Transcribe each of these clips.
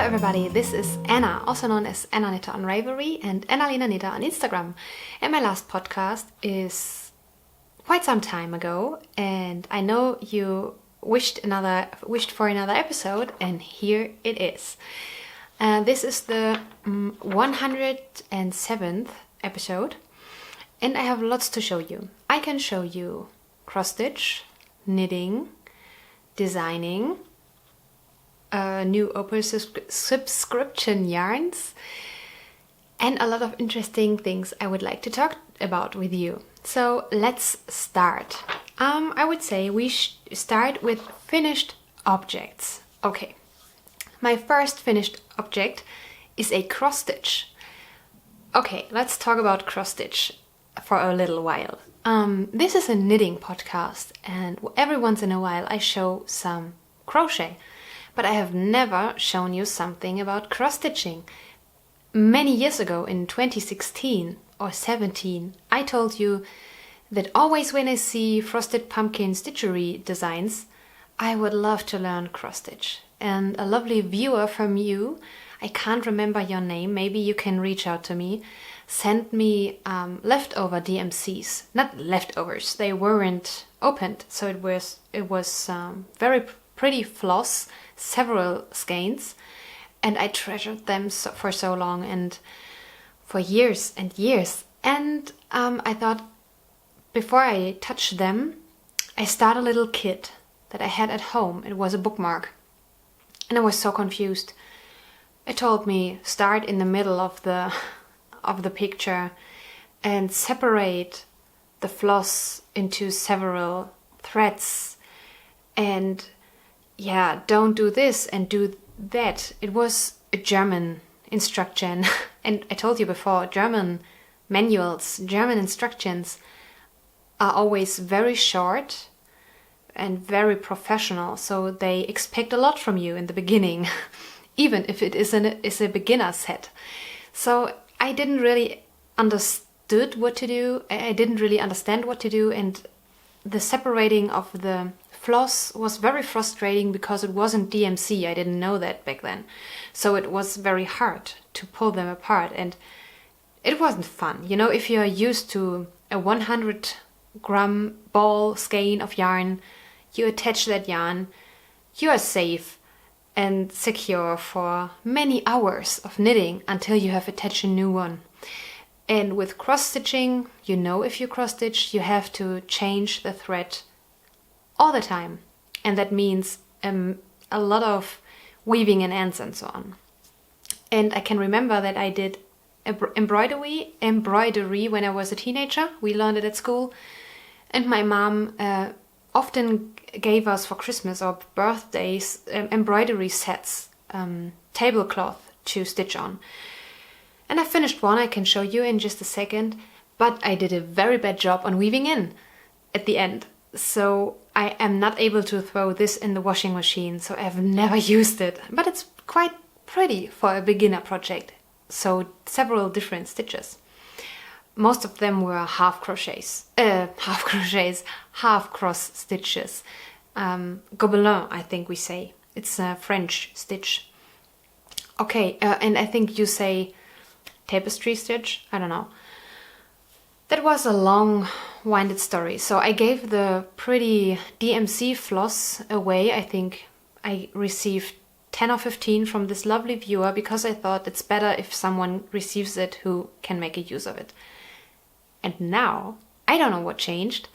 everybody, this is Anna, also known as Anna Knitter on Ravelry and Annalena Knitter on Instagram. And my last podcast is quite some time ago, and I know you wished for another episode, and here it is. This is the 107th episode, and I have lots to show you. I can show you cross-stitch, knitting, designing, new open subscription yarns, and a lot of interesting things I would like to talk about with you. So let's start. I would say we start with finished objects. Okay, my first finished object is a cross stitch. Okay, let's talk about cross stitch for a little while. This is a knitting podcast, and every once in a while I show some crochet. But I have never shown you something about cross-stitching. Many years ago, in 2016 or 17, I told you that always when I see frosted pumpkin stitchery designs, I would love to learn cross-stitch. And a lovely viewer from you, I can't remember your name, maybe you can reach out to me, sent me leftover DMCs. Not leftovers, they weren't opened, so it was very pretty floss, several skeins, and I treasured them for so long and for years and years. And I thought, before I touch them, I start a little kit that I had at home. It was a bookmark, and I was so confused. It told me start in the middle of the picture and separate the floss into several threads, and yeah, don't do this and do that. It was a German instruction. And I told you before, German manuals, German instructions are always very short and very professional. So they expect a lot from you in the beginning, even if it is a beginner set. So I didn't really understood what to do. I didn't really understand what to do, and the separating of the floss was very frustrating because it wasn't DMC. I didn't know that back then. So it was very hard to pull them apart, and it wasn't fun. You know, if you're used to a 100-gram ball skein of yarn, you attach that yarn, you are safe and secure for many hours of knitting until you have attached a new one. And with cross-stitching, you know, if you cross-stitch, you have to change the thread all the time, and that means a lot of weaving and ends and so on. And I can remember that I did embroidery when I was a teenager. We learned it at school, and my mom often gave us for Christmas or birthdays embroidery sets, tablecloth to stitch on. And I finished one, I can show you in just a second, but I did a very bad job on weaving in at the end. So I am not able to throw this in the washing machine, so I've never used it. But it's quite pretty for a beginner project. So several different stitches. Most of them were half cross stitches. Gobelin, I think we say. It's a French stitch. Okay, and I think you say tapestry stitch? I don't know. That was a long-winded story. So I gave the pretty DMC floss away. I think I received 10 or 15 from this lovely viewer because I thought it's better if someone receives it who can make a use of it. And now, I don't know what changed.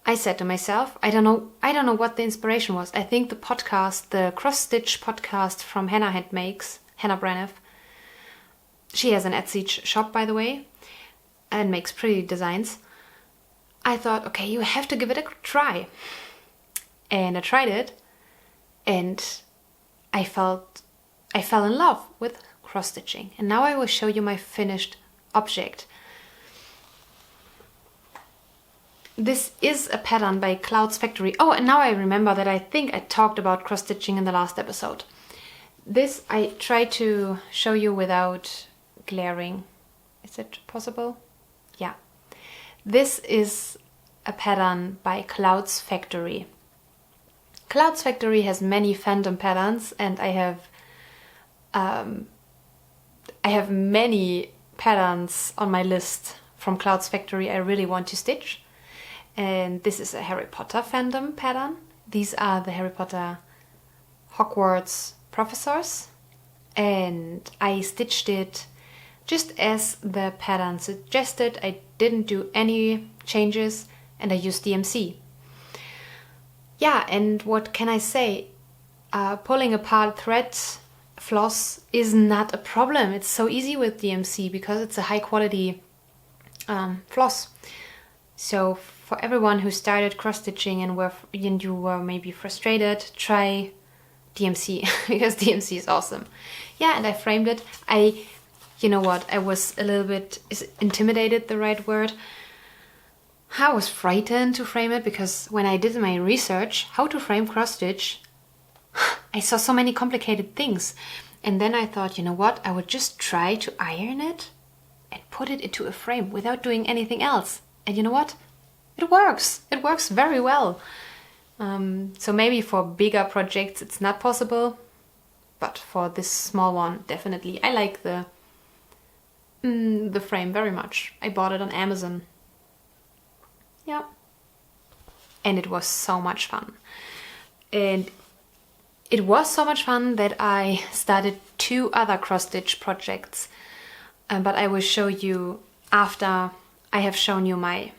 I said to myself, I don't know what the inspiration was. I think the podcast, the cross-stitch podcast from Hannah Braniff. She has an Etsy shop, by the way, and makes pretty designs. I thought, okay, you have to give it a try. And I tried it, and I fell in love with cross-stitching. And now I will show you my finished object. This is a pattern by Cloudsfactory. Oh, and now I remember that I think I talked about cross-stitching in the last episode. This I try to show you without glaring. Is it possible? Yeah. This is a pattern by Cloudsfactory. Cloudsfactory has many fandom patterns, and I have I have many patterns on my list from Cloudsfactory I really want to stitch. And this is a Harry Potter fandom pattern. These are the Harry Potter Hogwarts Professors. And I stitched it just as the pattern suggested. I didn't do any changes and I used DMC. Yeah, and what can I say? Pulling apart threads, floss is not a problem. It's so easy with DMC because it's a high quality floss. So for everyone who started cross-stitching and you were maybe frustrated, try DMC because DMC is awesome. Yeah, and I framed it. You know what, I was a little bit, is intimidated the right word? I was frightened to frame it because when I did my research how to frame cross-stitch, I saw so many complicated things. And then I thought, you know what, I would just try to iron it and put it into a frame without doing anything else. And you know what? It works. It works very well. So maybe for bigger projects it's not possible, but for this small one, definitely. I like the frame very much. I bought it on Amazon. Yeah. And it was so much fun. And it was so much fun that I started 2 other cross-stitch projects. But I will show you after I have shown you my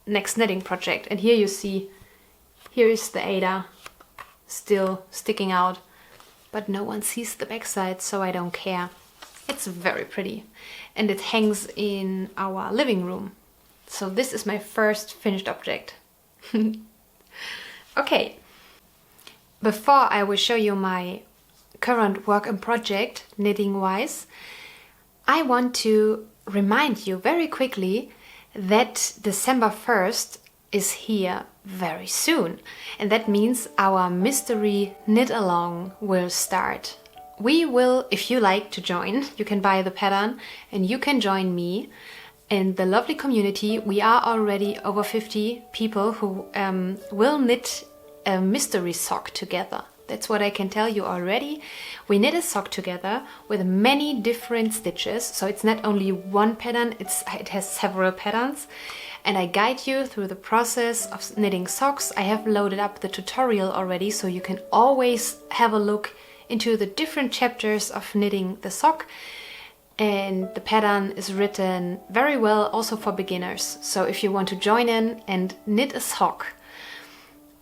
next knitting project. And here you see, here is the Ada still sticking out. But no one sees the backside, so I don't care. It's very pretty. And it hangs in our living room. So this is my first finished object. Okay. Before I will show you my current work in project, knitting-wise, I want to remind you very quickly that December 1st is here very soon. And that means our mystery knit-along will start. We will, if you like to join, you can buy the pattern and you can join me in the lovely community. We are already over 50 people who will knit a mystery sock together. That's what I can tell you already. We knit a sock together with many different stitches, so it's not only one pattern, it has several patterns. And I guide you through the process of knitting socks. I have loaded up the tutorial already, so you can always have a look into the different chapters of knitting the sock. And the pattern is written very well also for beginners. So if you want to join in and knit a sock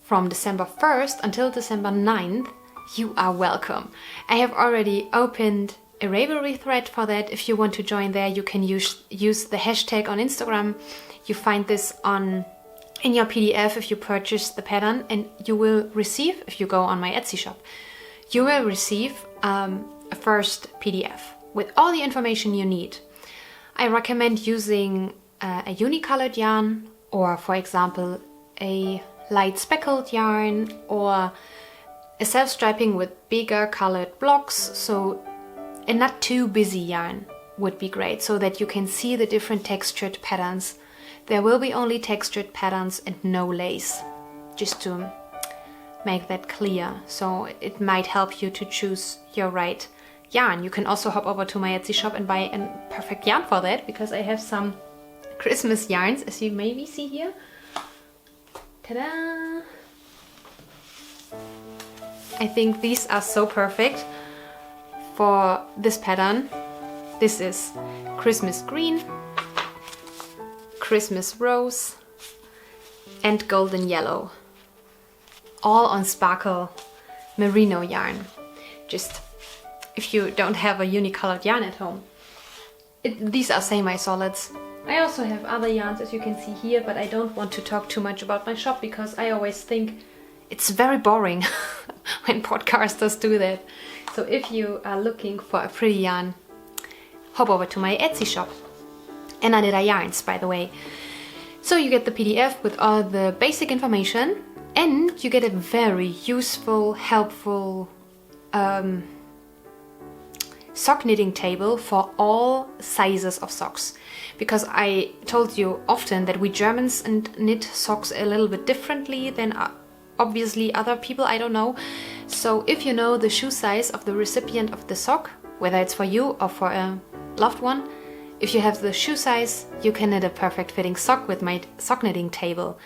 from December 1st until December 9th, you are welcome. I have already opened a Ravelry thread for that. If you want to join there, you can use the hashtag on Instagram. You find this in your PDF if you purchase the pattern, and you will receive, if you go on my Etsy shop, you will receive a first PDF with all the information you need. I recommend using a unicolored yarn, or for example a light speckled yarn, or a self-striping with bigger colored blocks, so a not too busy yarn would be great, so that you can see the different textured patterns. There will be only textured patterns and no lace, just to make that clear. So it might help you to choose your right yarn. You can also hop over to my Etsy shop and buy a perfect yarn for that, because I have some Christmas yarns, as you maybe see here. Ta-da! I think these are so perfect for this pattern. This is Christmas green, Christmas rose, and golden yellow. All on sparkle merino yarn. Just if you don't have a unicolored yarn at home. These are semi-solids. I also have other yarns, as you can see here, but I don't want to talk too much about my shop because I always think it's very boring when podcasters do that. So if you are looking for a pretty yarn, hop over to my Etsy shop. And I did yarns, by the way. So you get the PDF with all the basic information, and you get a very useful, helpful sock knitting table for all sizes of socks. Because I told you often that we Germans knit socks a little bit differently than obviously other people, I don't know. So if you know the shoe size of the recipient of the sock, whether it's for you or for a loved one, if you have the shoe size, you can knit a perfect fitting sock with my sock knitting table.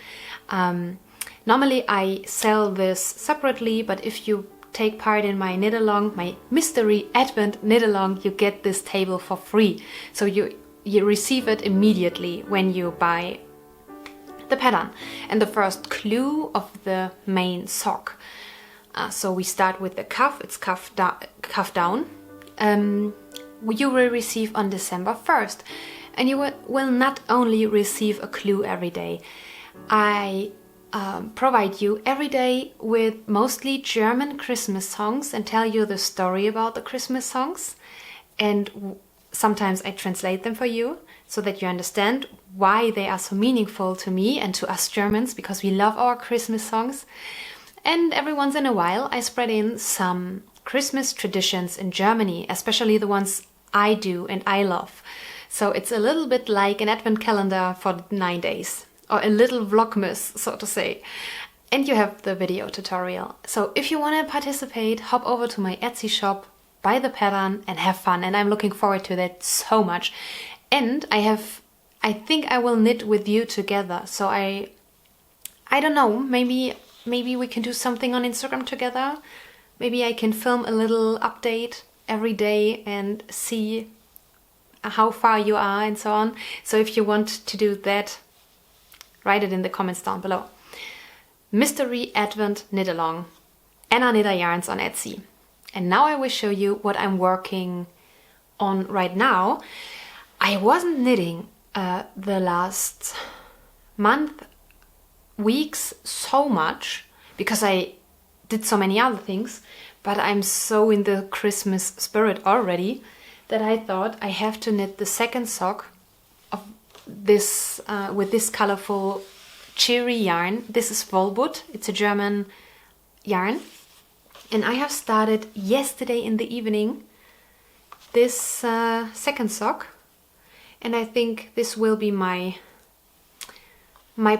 Normally I sell this separately, but if you take part in my knit along, my mystery Advent knit along, you get this table for free. So you receive it immediately when you buy the pattern. And the first clue of the main sock. So we start with the cuff, it's cuff down. You will receive on December 1st. And you will not only receive a clue every day. I provide you every day with mostly German Christmas songs and tell you the story about the Christmas songs. And sometimes I translate them for you so that you understand why they are so meaningful to me and to us Germans, because we love our Christmas songs. And every once in a while I spread in some Christmas traditions in Germany, especially the ones I do and I love. So it's a little bit like an Advent calendar for 9 days, or a little vlogmas, so to say. And you have the video tutorial. So if you want to participate, hop over to my Etsy shop, buy the pattern and have fun. And I'm looking forward to that so much. And I think I will knit with you together. So I don't know, maybe we can do something on Instagram together. Maybe I can film a little update every day and see how far you are and so on. So if you want to do that, write it in the comments down below. Mystery Advent Knit Along, Anna Knitter Yarns on Etsy. And now I will show you what I'm working on right now. I wasn't knitting the last month, weeks so much because I did so many other things, but I'm so in the Christmas spirit already that I thought I have to knit the second sock of this with this colorful cherry yarn. This is Wollbutt, it's a German yarn. And I have started yesterday in the evening this second sock. And I think this will be my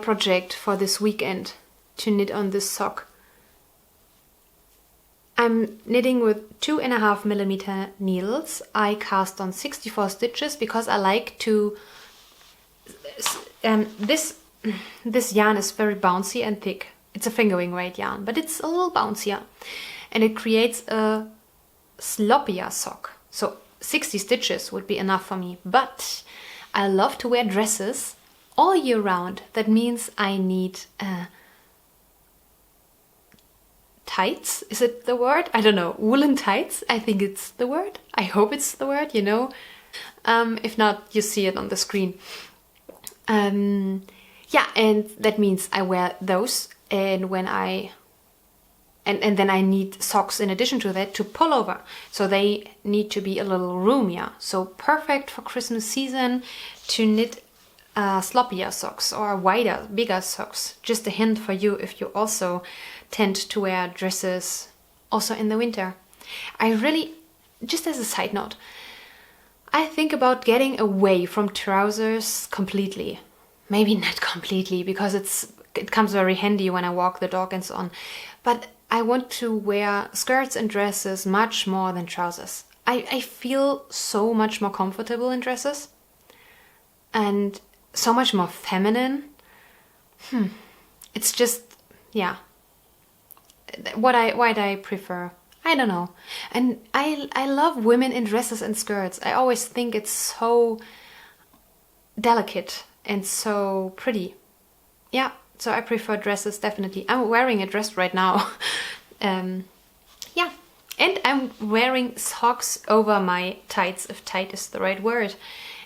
project for this weekend, to knit on this sock. I'm knitting with 2.5mm needles. I cast on 64 stitches because I like to... this yarn is very bouncy and thick. It's a fingering weight yarn, but it's a little bouncier. And it creates a sloppier sock. So 60 stitches would be enough for me. But I love to wear dresses all year round. That means I need tights. Is it the word? I don't know. Woolen tights? I think it's the word. I hope it's the word, you know. If not, you see it on the screen. Yeah, and that means I wear those. And when and then I need socks in addition to that to pull over. So they need to be a little roomier. So perfect for Christmas season to knit sloppier socks or wider, bigger socks. Just a hint for you if you also tend to wear dresses also in the winter. I really, just as a side note, I think about getting away from trousers completely. Maybe not completely, because it comes very handy when I walk the dog and so on. But I want to wear skirts and dresses much more than trousers. I feel so much more comfortable in dresses and so much more feminine. It's just, yeah, what I prefer. I don't know. And I love women in dresses and skirts. I always think it's so delicate and so pretty. Yeah. So I prefer dresses, definitely. I'm wearing a dress right now. Yeah, and I'm wearing socks over my tights, if tight is the right word.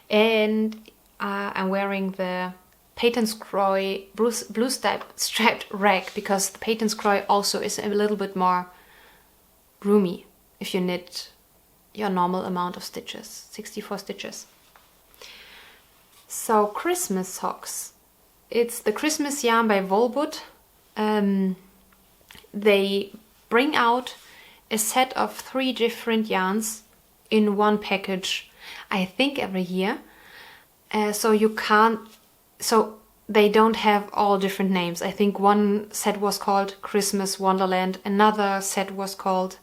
And I'm wearing the Patent-Scroy blue striped rag, because the Patent-Scroy also is a little bit more roomy if you knit your normal amount of stitches, 64 stitches. So Christmas socks. It's the Christmas yarn by Wollbutt. They bring out a set of 3 different yarns in one package, I think every year. So you can't... So they don't have all different names. I think one set was called Christmas Wonderland, another set was called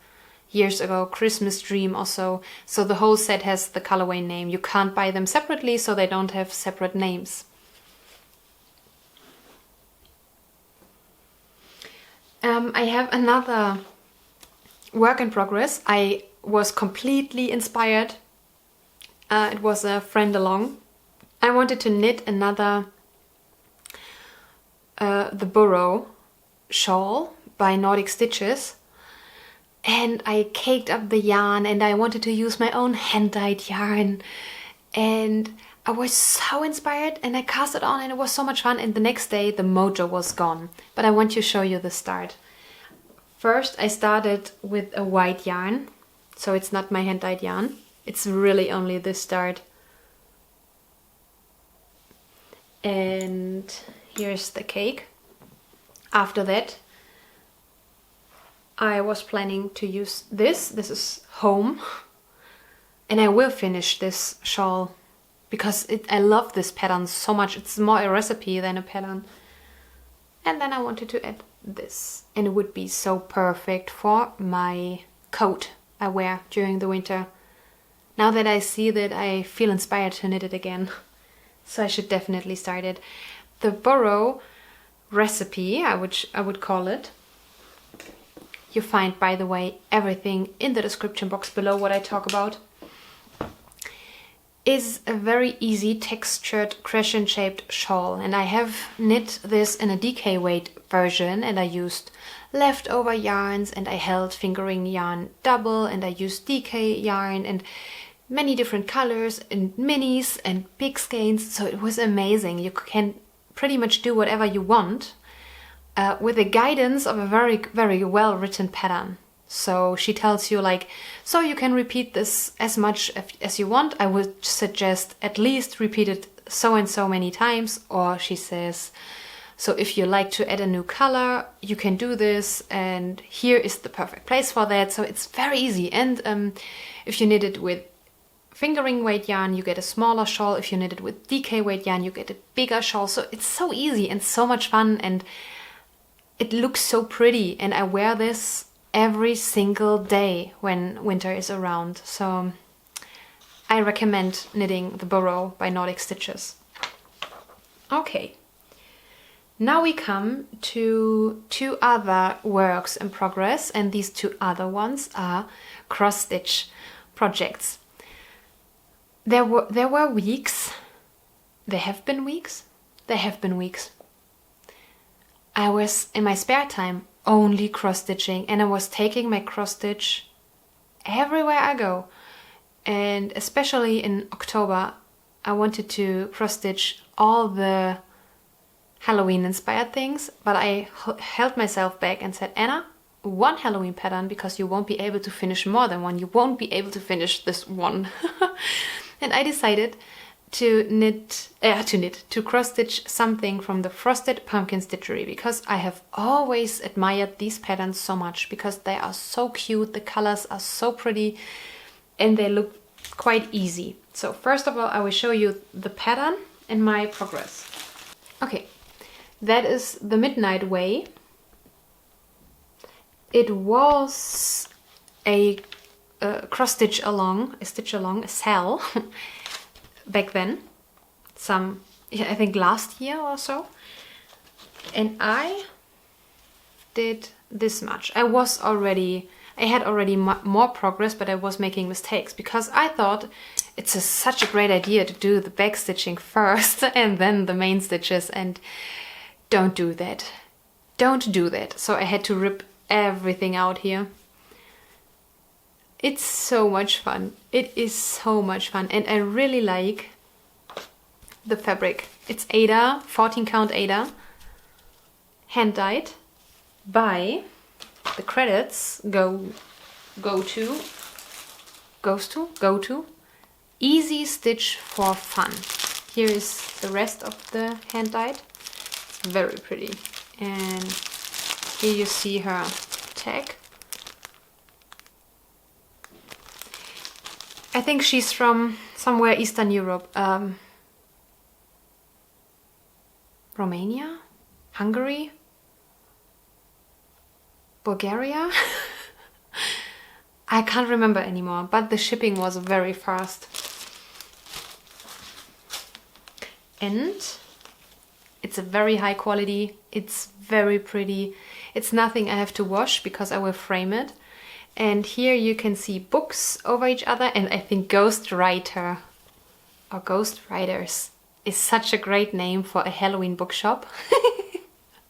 years ago Christmas Dream or so. So the whole set has the colorway name. You can't buy them separately, so they don't have separate names. I have another work in progress. I was completely inspired. It was a friend along. I wanted to knit another the Burrow shawl by Nordic Stitches, and I caked up the yarn and I wanted to use my own hand-dyed yarn, and I was so inspired and I cast it on and it was so much fun, and the next day the mojo was gone. But I want to show you the start. First I started with a white yarn, so it's not my hand-dyed yarn, it's really only the start. And here's the cake. After that I was planning to use this. This is Home, and I will finish this shawl because I love this pattern so much. It's more a recipe than a pattern. And then I wanted to add this, and it would be so perfect for my coat I wear during the winter. Now that I see that, I feel inspired to knit it again. So I should definitely start it. The Burrow recipe, I would call it. You find, by the way, everything in the description box below what I talk about. Is a very easy textured crescent shaped shawl, and I have knit this in a DK weight version, and I used leftover yarns, and I held fingering yarn double, and I used DK yarn and many different colors and minis and big skeins, so it was amazing. You can pretty much do whatever you want with the guidance of a very, very well written pattern. So she tells you like, so you can repeat this as much as you want. I would suggest at least repeat it so and so many times. Or she says, so if you like to add a new color, you can do this, and here is the perfect place for that. So it's very easy. And if you knit it with fingering weight yarn, you get a smaller shawl. If you knit it with DK weight yarn, you get a bigger shawl. So it's so easy and so much fun, and it looks so pretty. And I wear this every single day when winter is around. So I recommend knitting the Burrow by Nordic Stitches. Okay, now we come to two other works in progress, and these two other ones are cross-stitch projects. There were weeks, there have been weeks, I was in my spare time only cross-stitching, and I was taking my cross-stitch everywhere I go. And especially in October, I wanted to cross-stitch all the Halloween-inspired things, but I held myself back and said, Anna, one Halloween pattern, because you won't be able to finish more than one. You won't be able to finish this one. And I decided to cross-stitch something from the Frosted Pumpkin Stitchery, because I have always admired these patterns so much, because they are so cute, the colors are so pretty, and they look quite easy. So first of all, I will show you the pattern and my progress. Okay, that is the Midnight Way. It was a stitch along, a cell back then, I think last year or so, and I did this much. I had already more progress, but I was making mistakes because I thought it's such a great idea to do the back stitching first and then the main stitches, and don't do that. So I had to rip everything out here. It's so much fun. It is so much fun, and I really like the fabric. It's Aida, 14 count Aida, hand dyed by, the credits goes to Easy Stitch for Fun. Here is the rest of the hand dyed. It's very pretty, and here you see her tag. I think she's from somewhere Eastern Europe. Romania, Hungary, Bulgaria. I can't remember anymore, but the shipping was very fast. And it's a very high quality, it's very pretty. It's nothing I have to wash because I will frame it. And here you can see books over each other, and I think Ghostwriter or Ghostwriters is such a great name for a Halloween bookshop.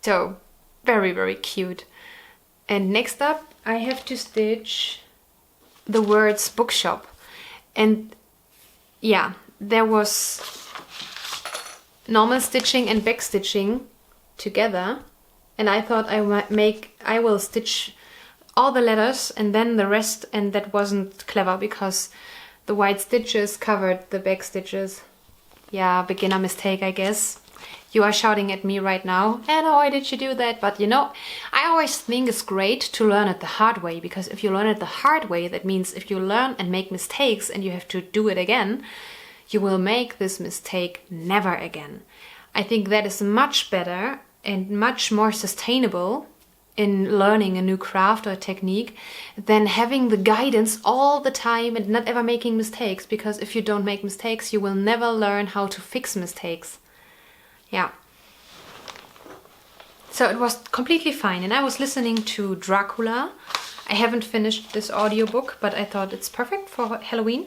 So, very, very cute. And next up, I have to stitch the words bookshop. And yeah, there was normal stitching and back stitching together. And I thought I will stitch all the letters and then the rest, and that wasn't clever because the white stitches covered the back stitches. Yeah, beginner mistake, I guess. You are shouting at me right now, Anna, why did you do that? But you know, I always think it's great to learn it the hard way, because if you learn it the hard way, that means if you learn and make mistakes and you have to do it again, you will make this mistake never again. I think that is much better and much more sustainable in learning a new craft or technique than having the guidance all the time and not ever making mistakes, because if you don't make mistakes, you will never learn how to fix mistakes. Yeah. So it was completely fine, and I was listening to Dracula. I haven't finished this audiobook, but I thought it's perfect for Halloween.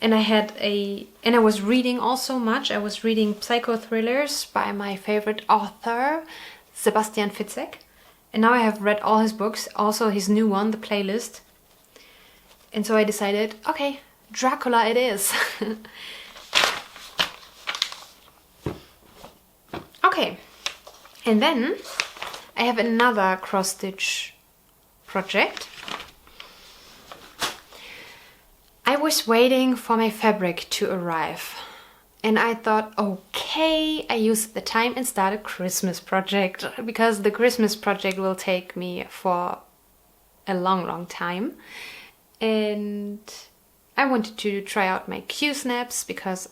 And I was reading also much. I was reading psycho thrillers by my favorite author, Sebastian Fitzek. And now I have read all his books, also his new one, The Playlist. And so I decided, okay, Dracula it is. Okay, and then I have another cross-stitch project. I was waiting for my fabric to arrive, and I thought, okay, I use the time and start a Christmas project, because the Christmas project will take me for a long, long time. And I wanted to try out my Q-snaps, because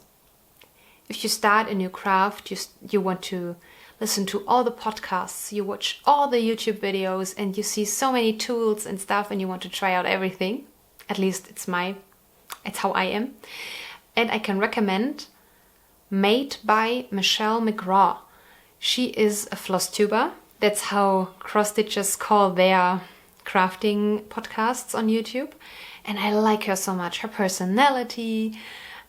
if you start a new craft, you want to listen to all the podcasts, you watch all the YouTube videos, and you see so many tools and stuff, and you want to try out everything. At least it's how I am. And I can recommend Made by Michelle McGraw. She is a floss tuber. That's how cross stitchers call their crafting podcasts on YouTube. And I like her so much. Her personality,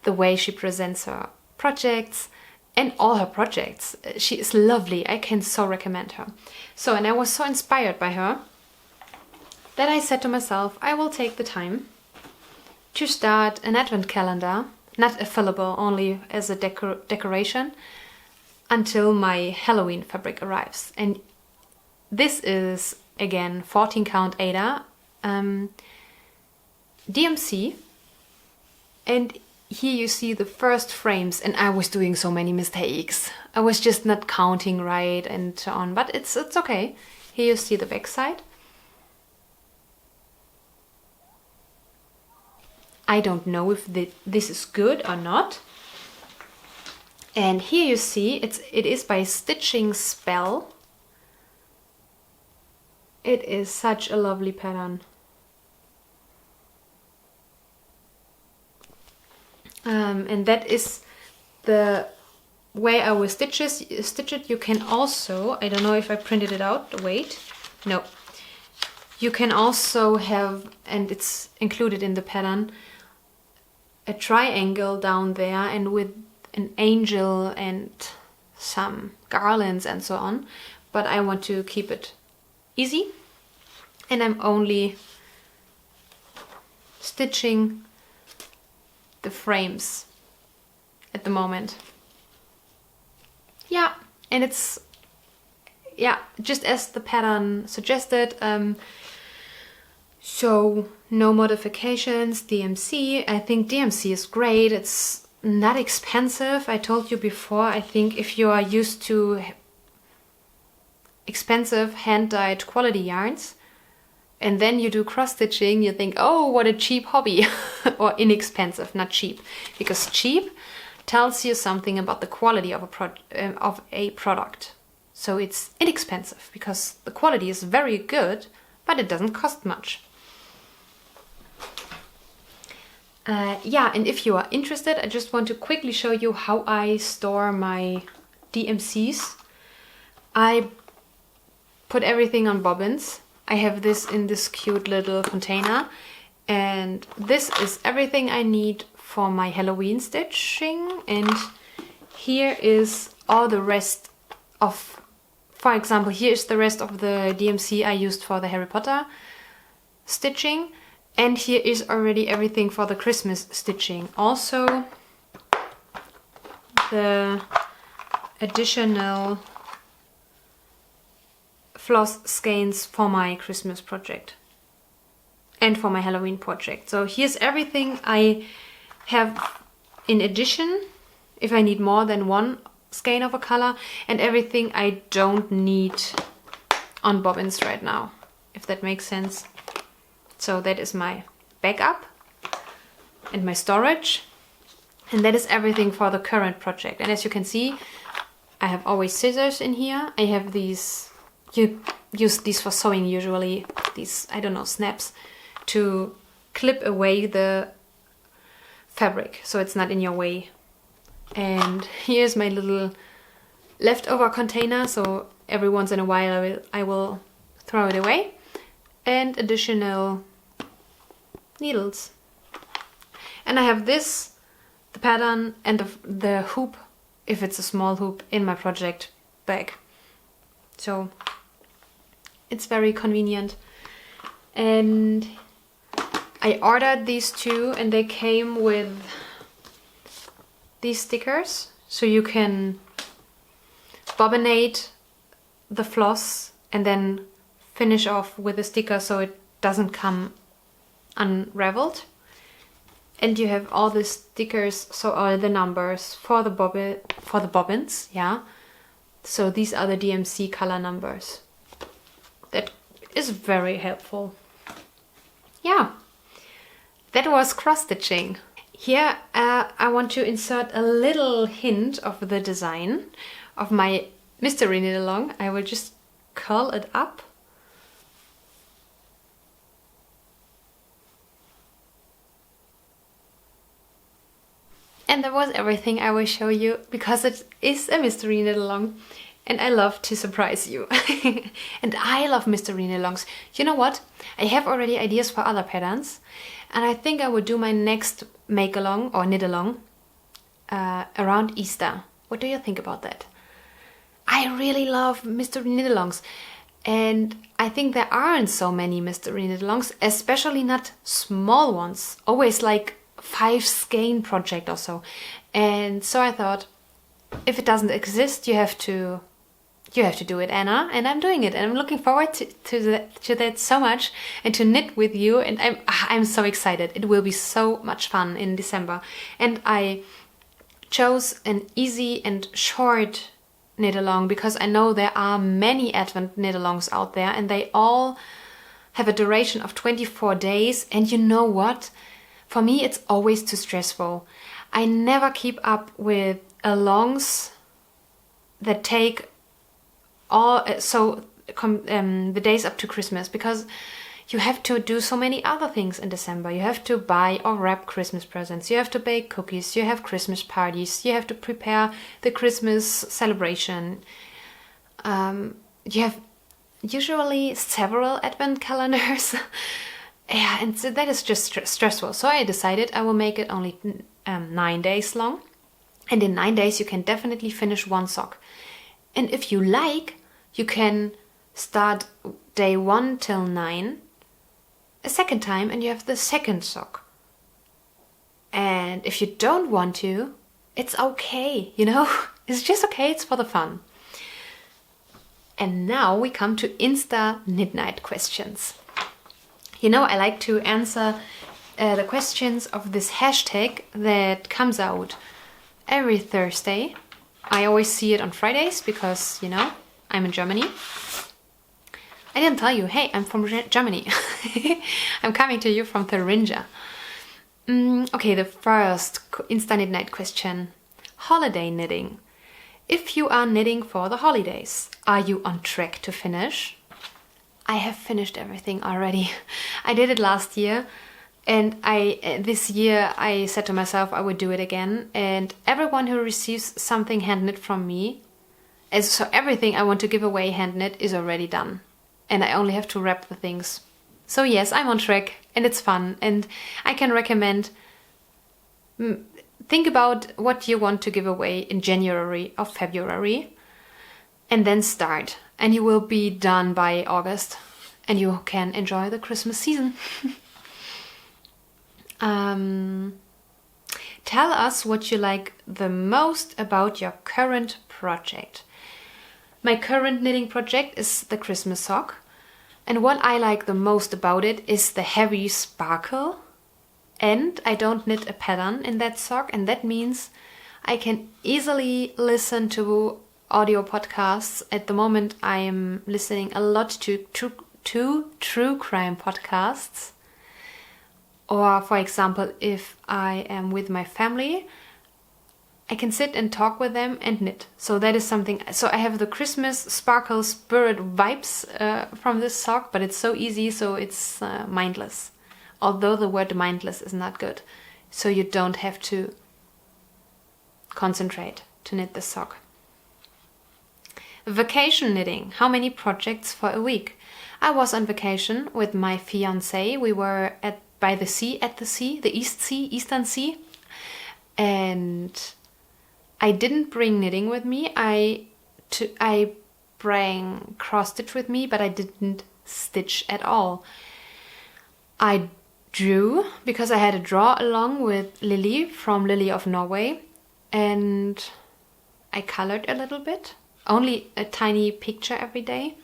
the way she presents her projects, and all her projects. She is lovely. I can so recommend her. So, and I was so inspired by her that I said to myself, I will take the time to start an advent calendar, not a fillable, only as a decoration, until my Halloween fabric arrives. And this is, again, 14 count Aida, DMC, and here you see the first frames, and I was doing so many mistakes. I was just not counting right and so on, but it's okay. Here you see the back side. I don't know if this is good or not. And here you see it is by StitchingSpell. It is such a lovely pattern. And that is the way I will stitch it. You can also, I don't know if I printed it out, wait, no. You can also have, and it's included in the pattern, a triangle down there, and with an angel and some garlands and so on. But I want to keep it easy, and I'm only stitching the frames at the moment. Yeah, and it's, yeah, just as the pattern suggested. So no modifications, DMC. I think DMC is great. It's not expensive. I told you before, I think if you are used to expensive hand-dyed quality yarns, and then you do cross-stitching, you think, oh, what a cheap hobby. Or inexpensive, not cheap. Because cheap, tells you something about the quality of a product. So it's inexpensive because the quality is very good, but it doesn't cost much. Yeah, and if you are interested, I just want to quickly show you how I store my DMCs. I put everything on bobbins. I have this in this cute little container, and this is everything I need for my Halloween stitching, and here is all the rest of, for example, here is the rest of the DMC I used for the Harry Potter stitching, and here is already everything for the Christmas stitching. Also the additional floss skeins for my Christmas project and for my Halloween project. So here's everything I have in addition if I need more than one skein of a color, and everything I don't need on bobbins right now, if that makes sense. So that is my backup and my storage, and that is everything for the current project. And as you can see, I have always scissors in here. I have these, you use these for sewing usually, these, I don't know, snaps to clip away the fabric so it's not in your way. And here's my little leftover container, so every once in a while I will throw it away, and additional needles. And I have this, the pattern, and the hoop, if it's a small hoop, in my project bag. So it's very convenient. And I ordered these two, and they came with these stickers, so you can bobbinate the floss and then finish off with a sticker so it doesn't come unraveled. And you have all the stickers, so all the numbers for the bobbins, yeah. So these are the DMC color numbers. That is very helpful. Yeah, that was cross-stitching. Here I want to insert a little hint of the design of my mystery knit along. I will just curl it up. And that was everything I will show you, because it is a mystery knit along and I love to surprise you. And I love mystery knit alongs. You know what? I have already ideas for other patterns, and I think I will do my next make along or knit along around Easter. What do you think about that? I really love mystery knit alongs, and I think there aren't so many mystery knit alongs, especially not small ones, always like 5 skein project or so. And so I thought, if it doesn't exist, you have to do it, Anna, and I'm doing it, and I'm looking forward to that so much, and to knit with you, and I'm so excited. It will be so much fun in December. And I chose an easy and short knit along because I know there are many Advent knit alongs out there, and they all have a duration of 24 days. And you know what? For me, it's always too stressful. I never keep up with alongs that take all the days up to Christmas, because you have to do so many other things in December. You have to buy or wrap Christmas presents, you have to bake cookies, you have Christmas parties, you have to prepare the Christmas celebration. You have usually several Advent calendars. Yeah, and so that is just stressful. So I decided I will make it only 9 days long. And in 9 days you can definitely finish one sock. And if you like, you can start day 1 till 9 a second time, and you have the second sock. And if you don't want to, it's okay, you know? It's just okay, it's for the fun. And now we come to InstaKnitNight Questions. You know, I like to answer the questions of this hashtag that comes out every Thursday. I always see it on Fridays because, you know, I'm in Germany. I didn't tell you, hey, I'm from Germany. I'm coming to you from Thuringia. Okay, the first InstaKnitNight question. holiday knitting. If you are knitting for the holidays, are you on track to finish? I have finished everything already. I did it last year, and this year I said to myself I would do it again, and everyone who receives something hand knit from me, so everything I want to give away hand knit is already done, and I only have to wrap the things. So yes, I'm on track, and it's fun, and I can recommend, think about what you want to give away in January or February, and then start, and you will be done by August, and you can enjoy the Christmas season. Tell us what you like the most about your current project. My current knitting project is the Christmas sock, and what I like the most about it is the heavy sparkle, and I don't knit a pattern in that sock, and that means I can easily listen to audio podcasts. At the moment I am listening a lot to true crime podcasts, or for example if I am with my family, I can sit and talk with them and knit. So that is something. So I have the Christmas sparkle spirit vibes from this sock, but it's so easy, so it's mindless. Although the word mindless is not good. So you don't have to concentrate to knit this sock. Vacation knitting. How many projects for a week? I was on vacation with my fiancé. We were by the sea, the Eastern Sea. And I didn't bring knitting with me. I bring cross-stitch with me, but I didn't stitch at all. I drew because I had a draw along with Lily from Lily of Norway, and I colored a little bit, only a tiny picture every day,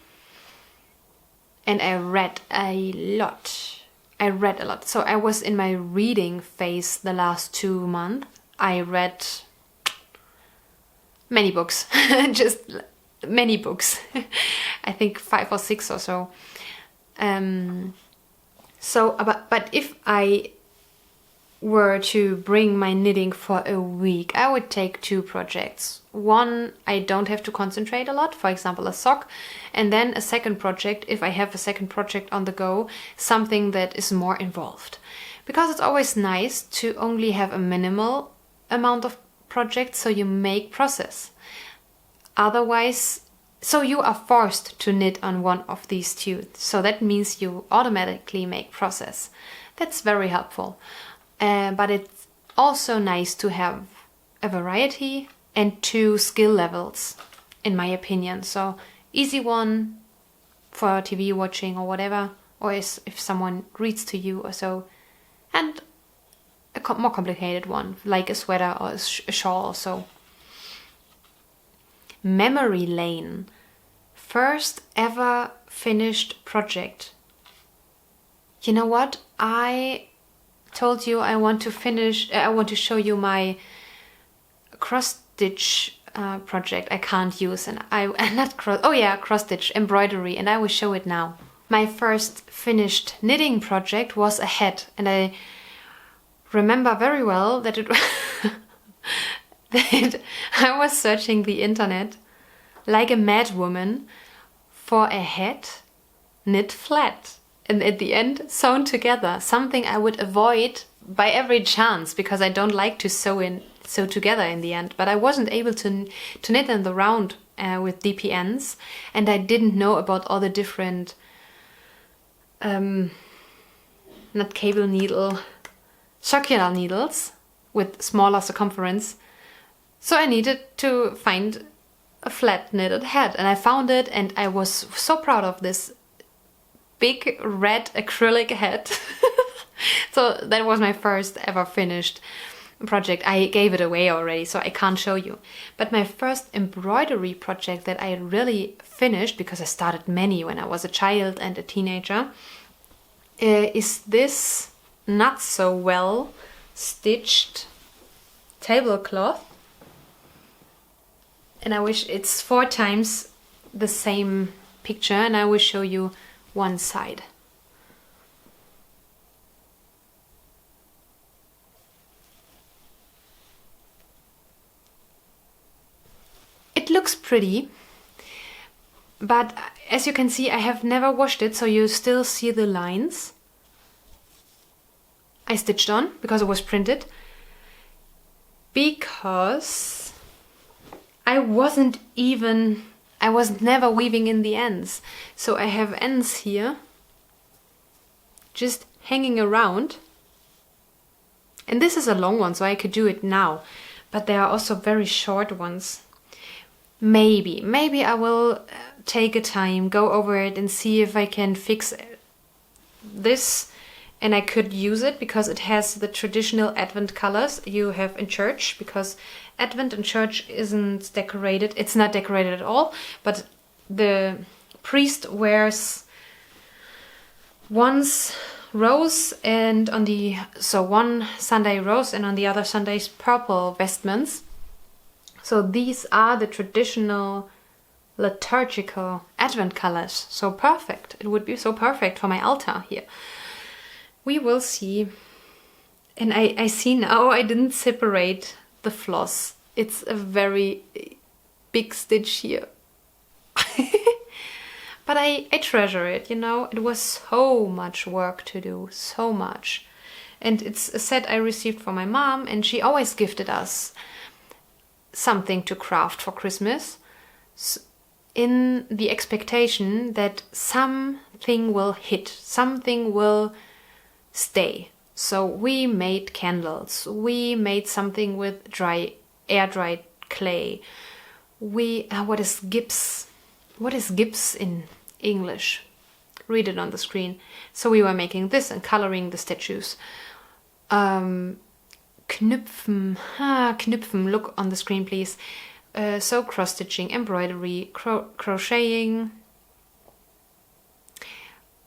and I read a lot. So I was in my reading phase the last 2 months. I read many books, just many books. I think 5 or 6 or so. But if I were to bring my knitting for a week, I would take 2 projects. One, I don't have to concentrate a lot, for example a sock, and then a second project, if I have a second project on the go, something that is more involved. Because it's always nice to only have a minimal amount of projects, so you make process. Otherwise, so you are forced to knit on one of these 2. So that means you automatically make process. That's very helpful. But it's also nice to have a variety and 2 skill levels, in my opinion. So easy one for TV watching or whatever, or if someone reads to you or so, and a more complicated one, like a sweater or a shawl or so. Memory lane. First ever finished project. You know what? I told you I want to show you my cross-stitch project I can't use, and cross-stitch embroidery, and I will show it now. My first finished knitting project was a hat, and I remember very well that that I was searching the internet like a madwoman for a hat knit flat, and at the end sewn together, something I would avoid by every chance because I don't like to sew together in the end. But I wasn't able to knit in the round with DPNs, and I didn't know about all the different not cable needle, circular needles with smaller circumference. So I needed to find a flat knitted hat, and I found it, and I was so proud of this big red acrylic hat. So that was my first ever finished project. I gave it away already, so I can't show you. But my first embroidery project that I really finished, because I started many when I was a child and a teenager, is this not so well stitched tablecloth. And I wish it's 4 times the same picture, and I will show you one side. It looks pretty, but as you can see, I have never washed it, so you still see the lines I stitched on because it was printed. Because I was never weaving in the ends. So I have ends here just hanging around. And this is a long one, so I could do it now. But there are also very short ones. Maybe I will take a time, go over it and see if I can fix this. And I could use it because it has the traditional Advent colors you have in church, because Advent in church isn't decorated. It's not decorated at all, but the priest wears once rose and one Sunday rose and on the other Sundays purple vestments. So these are the traditional liturgical Advent colors. So perfect. It would be so perfect for my altar here. We will see. And I see now I didn't separate the floss. It's a very big stitch here. But I treasure it, you know. It was so much work to do, so much. And it's a set I received from my mom, and she always gifted us something to craft for Christmas in the expectation that something will hit, something will stay. So we made candles, we made something with air-dried clay. What is gyps? What is gyps in English? Read it on the screen. So we were making this and coloring the statues. Knüpfen, knüpfen, look on the screen please. So cross-stitching, embroidery, crocheting.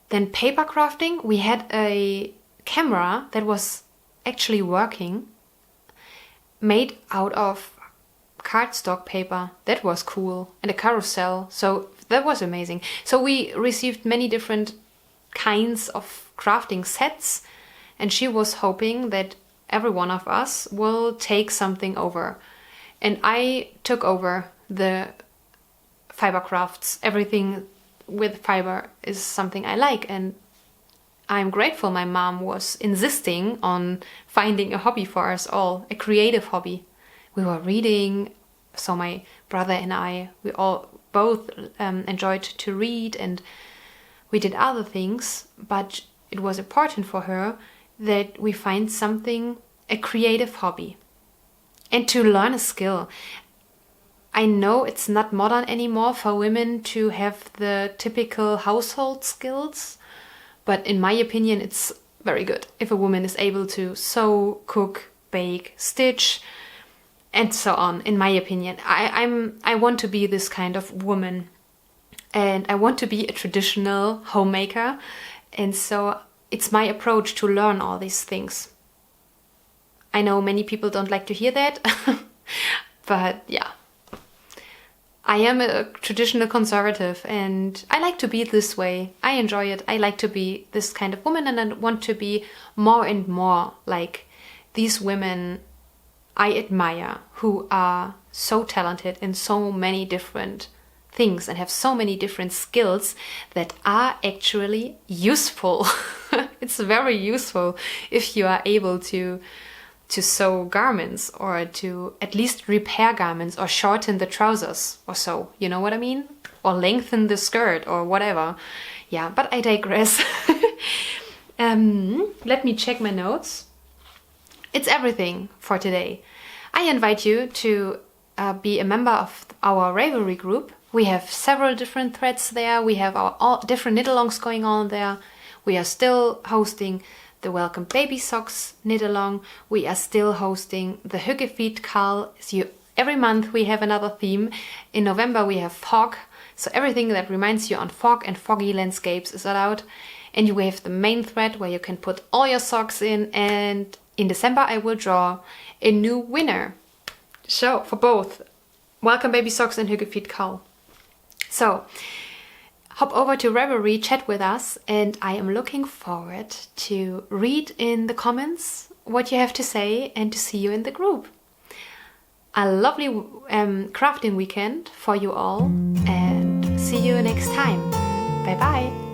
Then paper crafting. We had a camera that was actually working, made out of cardstock paper. That was cool. And a carousel. So that was amazing. So we received many different kinds of crafting sets, and she was hoping that every one of us will take something over. And I took over the fiber crafts. Everything with fiber is something I like, and I'm grateful my mom was insisting on finding a hobby for us all, a creative hobby. We were reading, so my brother and I, we all both enjoyed to read, and we did other things, but it was important for her that we find something, a creative hobby, and to learn a skill. I know it's not modern anymore for women to have the typical household skills, but in my opinion it's very good if a woman is able to sew, cook, bake, stitch, and so on. In my opinion, I want to be this kind of woman, and I want to be a traditional homemaker, and so it's my approach to learn all these things. I know many people don't like to hear that, but yeah. I am a traditional conservative, and I like to be this way. I enjoy it. I like to be this kind of woman, and I want to be more and more like these women I admire, who are so talented in so many different things and have so many different skills that are actually useful. It's very useful if you are able to sew garments, or to at least repair garments, or shorten the trousers or so, you know what I mean? Or lengthen the skirt or whatever. Yeah, but I digress. Let me check my notes. It's everything for today. I invite you to be a member of our Ravelry group. We have several different threads there. We have our all different knit-alongs going on there. We are still hosting the Welcome Baby Socks knit-along. We are still hosting the Adventcalendar. So every month we have another theme. In November we have fog. So everything that reminds you on fog and foggy landscapes is allowed. And we have the main thread where you can put all your socks in. And in December I will draw a new winner. So for both Welcome Baby Socks and Adventcalendar. So hop over to Ravelry, chat with us, and I am looking forward to read in the comments what you have to say and to see you in the group. a lovely crafting weekend for you all, and see you next time. Bye bye!